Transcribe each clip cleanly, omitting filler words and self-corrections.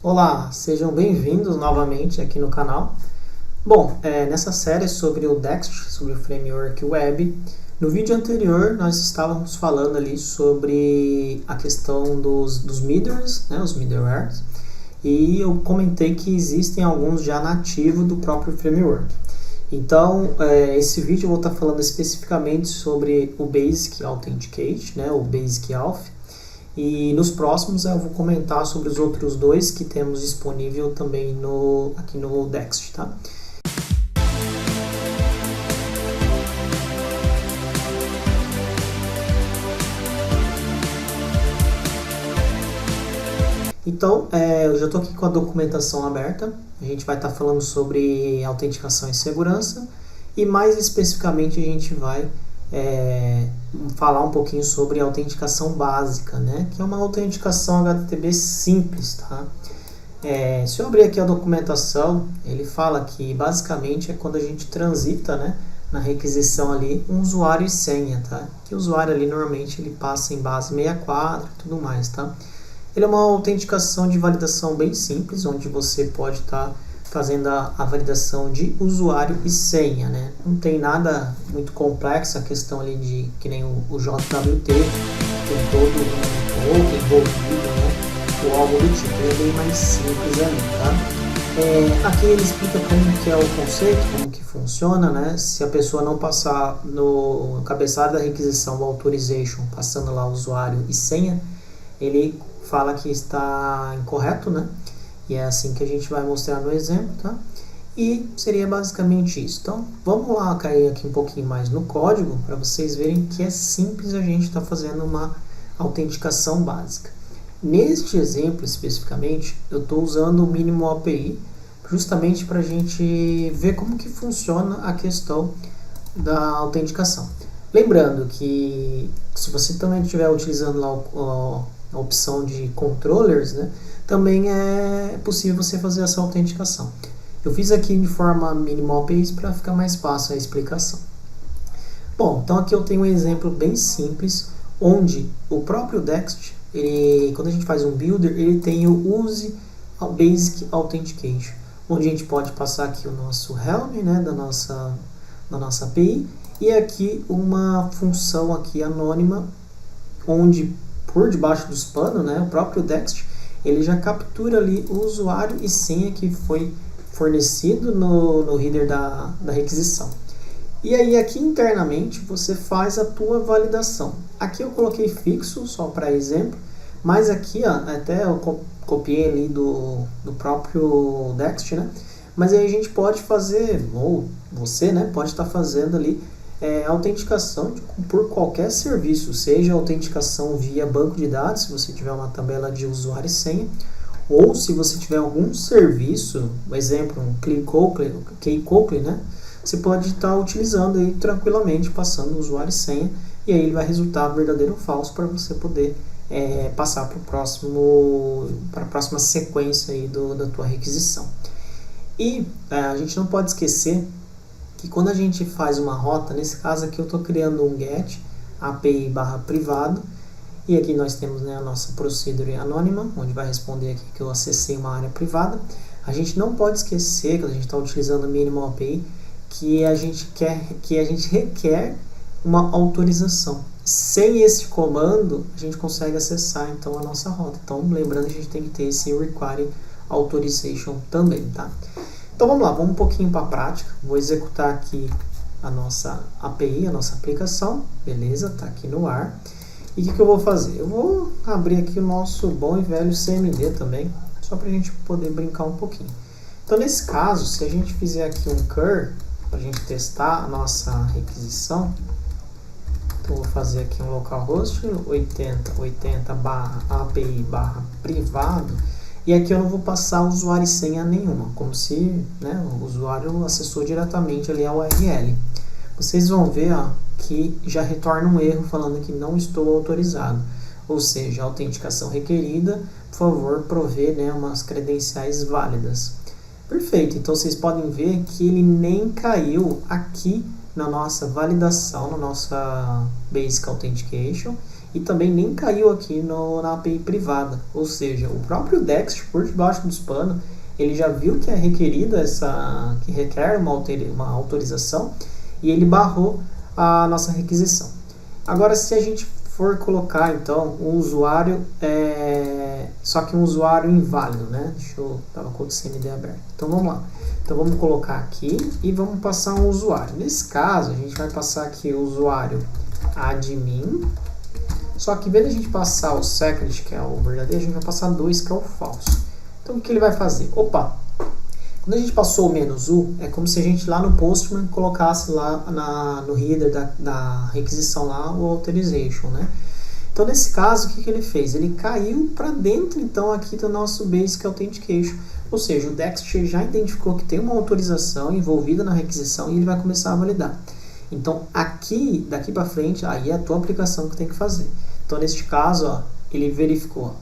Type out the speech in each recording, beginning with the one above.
Olá, sejam bem-vindos novamente aqui no canal. Bom, nessa série sobre o Dext, sobre o Framework Web, no vídeo anterior nós estávamos falando ali sobre a questão dos middlewares, né, os middlewares, e eu comentei que existem alguns já nativos do próprio Framework. Então, esse vídeo eu vou estar falando especificamente sobre o Basic Authenticate, né, o Basic Auth, e nos próximos eu vou comentar sobre os outros dois que temos disponível também aqui no Dext, tá? Então, eu já estou aqui com a documentação aberta. A gente vai estar falando sobre autenticação e segurança e mais especificamente a gente vai falar um pouquinho sobre autenticação básica, né? Que é uma autenticação HTTP simples, tá? Se eu abrir aqui a documentação, ele fala que basicamente é quando a gente transita, né, na requisição ali um usuário e senha, tá? Que o usuário ali normalmente ele passa em base 64 e tudo mais, tá? Ele é uma autenticação de validação bem simples, onde você pode estar fazendo a validação de usuário e senha, né? Não tem nada muito complexo, a questão ali de que nem o JWT, tem todo um token envolvido, né? Ou algo do tipo, ele é bem mais simples ali, tá? Aqui ele explica como que é o conceito, como que funciona, né? Se a pessoa não passar no cabeçalho da requisição, o authorization, passando lá usuário e senha, ele fala que está incorreto, né? E é assim que a gente vai mostrar no exemplo, tá? E seria basicamente isso. Então, vamos lá cair aqui um pouquinho mais no código para vocês verem que é simples a gente estar fazendo uma autenticação básica. Neste exemplo especificamente, eu estou usando o Minimal API justamente para a gente ver como que funciona a questão da autenticação. Lembrando que se você também estiver utilizando lá a opção de controllers, né, também é possível você fazer essa autenticação. Eu fiz aqui de forma minimal APIs para ficar mais fácil a explicação. Bom, então aqui eu tenho um exemplo bem simples, onde o próprio Dext, quando a gente faz um builder, ele tem o Use Basic Authentication, onde a gente pode passar aqui o nosso Helm, né, da nossa API, e aqui uma função aqui anônima, onde por debaixo dos panos, né, o próprio Dext, ele já captura ali o usuário e senha que foi fornecido no header da requisição. E aí aqui internamente você faz a tua validação. Aqui eu coloquei fixo, só para exemplo, mas aqui ó, até eu copiei ali do próprio Dext, né? Mas aí a gente pode fazer, ou você, né, pode estar fazendo ali autenticação por qualquer serviço, seja autenticação via banco de dados, se você tiver uma tabela de usuário e senha, ou se você tiver algum serviço, por exemplo, um Keycloak, né? Você pode estar utilizando aí tranquilamente, passando o usuário e senha, e aí ele vai resultar verdadeiro ou falso para você poder passar para a próxima sequência aí da tua requisição. E a gente não pode esquecer que quando a gente faz uma rota, nesse caso aqui eu estou criando um GET API /privado, e aqui nós temos, né, a nossa procedure anônima, onde vai responder aqui que eu acessei uma área privada. A gente não pode esquecer, quando a gente está utilizando o Minimal API, que a gente requer uma autorização. Sem esse comando, a gente consegue acessar então a nossa rota. Então, lembrando, a gente tem que ter esse require authorization também, tá? Então vamos lá, vamos um pouquinho para a prática. Vou executar aqui a nossa API, a nossa aplicação. Beleza, está aqui no ar. E o que eu vou fazer? Eu vou abrir aqui o nosso bom e velho CMD também, só para a gente poder brincar um pouquinho. Então nesse caso, se a gente fizer aqui um cur, para a gente testar a nossa requisição, então vou fazer aqui um localhost 80/API/privado. E aqui eu não vou passar usuário e senha nenhuma, como se, né, o usuário acessou diretamente ali a URL. Vocês vão ver ó, que já retorna um erro falando que não estou autorizado. Ou seja, a autenticação requerida, por favor, prover, né, umas credenciais válidas. Perfeito, então vocês podem ver que ele nem caiu aqui na nossa validação, na nossa Basic Authentication, e também nem caiu aqui na API privada. Ou seja, o próprio Dext, por debaixo dos panos, ele já viu que é requerida que requer uma autorização e ele barrou a nossa requisição. Agora, se a gente for colocar então um usuário, só que um usuário inválido, né? Tava com o CND aberto. Então vamos lá. Então vamos colocar aqui e vamos passar um usuário. Nesse caso, a gente vai passar aqui o usuário admin. Só que em vez de a gente passar o secret, que é o verdadeiro, a gente vai passar 2, que é o falso. Então o que ele vai fazer? Opa! Quando a gente passou o "-u", é como se a gente lá no Postman colocasse lá no header da requisição lá o authorization, né? Então nesse caso, o que ele fez? Ele caiu para dentro então aqui do nosso Basic Authentication. Ou seja, o Dext já identificou que tem uma autorização envolvida na requisição e ele vai começar a validar. Então aqui, daqui para frente, aí é a tua aplicação que tem que fazer. Então neste caso, ó, ele verificou,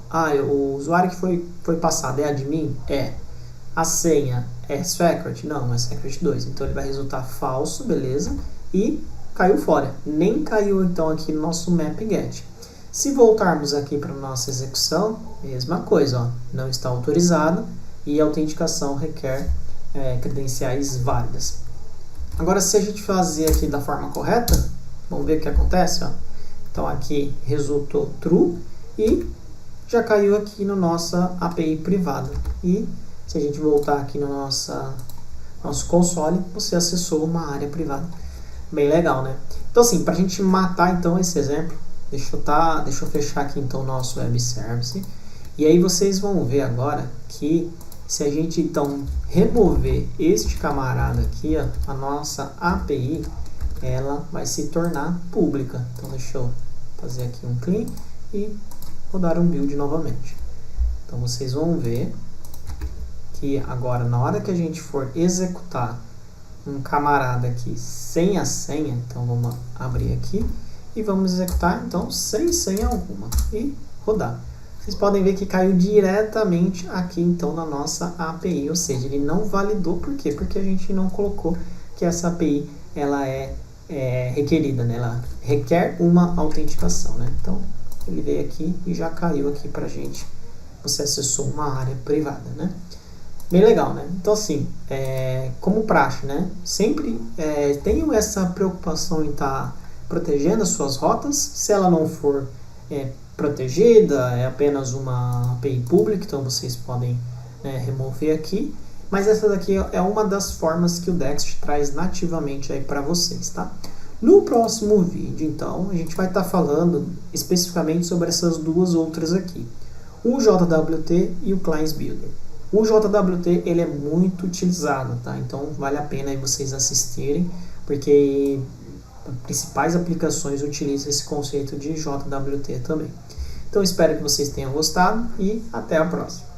o usuário que foi passado é admin? É. A senha é secret? Não, é secret 2. Então ele vai resultar falso, beleza? E caiu fora. Nem caiu então aqui no nosso map get. Se voltarmos aqui para a nossa execução, mesma coisa, ó, não está autorizado e a autenticação requer credenciais válidas. Agora, se a gente fazer aqui da forma correta, vamos ver o que acontece, ó. Então aqui resultou true e já caiu aqui na nossa API privada. E se a gente voltar aqui no nosso console, você acessou uma área privada. Bem legal, né? Então assim, para a gente matar então esse exemplo, deixa eu fechar aqui então o nosso web service. E aí vocês vão ver agora que se a gente então remover este camarada aqui, ó, a nossa API, ela vai se tornar pública. Então deixa eu fazer aqui um clean e rodar um build novamente. Então vocês vão ver que agora na hora que a gente for executar um camarada aqui sem a senha, então vamos abrir aqui e vamos executar então sem senha alguma e rodar. Vocês podem ver que caiu diretamente aqui então na nossa API, ou seja, ele não validou. Por quê? Porque a gente não colocou que essa API ela é requerida, né? Ela requer uma autenticação, né? Então ele veio aqui e já caiu aqui pra gente. Você acessou uma área privada, né? Bem legal, né? Então assim, como praxe, né? Sempre tenham essa preocupação em estar protegendo as suas rotas. Se ela não for protegida, é apenas uma API pública, então vocês podem remover aqui. Mas essa daqui é uma das formas que o Dext traz nativamente aí para vocês, tá? No próximo vídeo, então, a gente vai estar falando especificamente sobre essas duas outras aqui, o JWT e o Client Builder. O JWT ele é muito utilizado, tá? Então vale a pena aí vocês assistirem, porque principais aplicações utilizam esse conceito de JWT também. Então espero que vocês tenham gostado e até a próxima.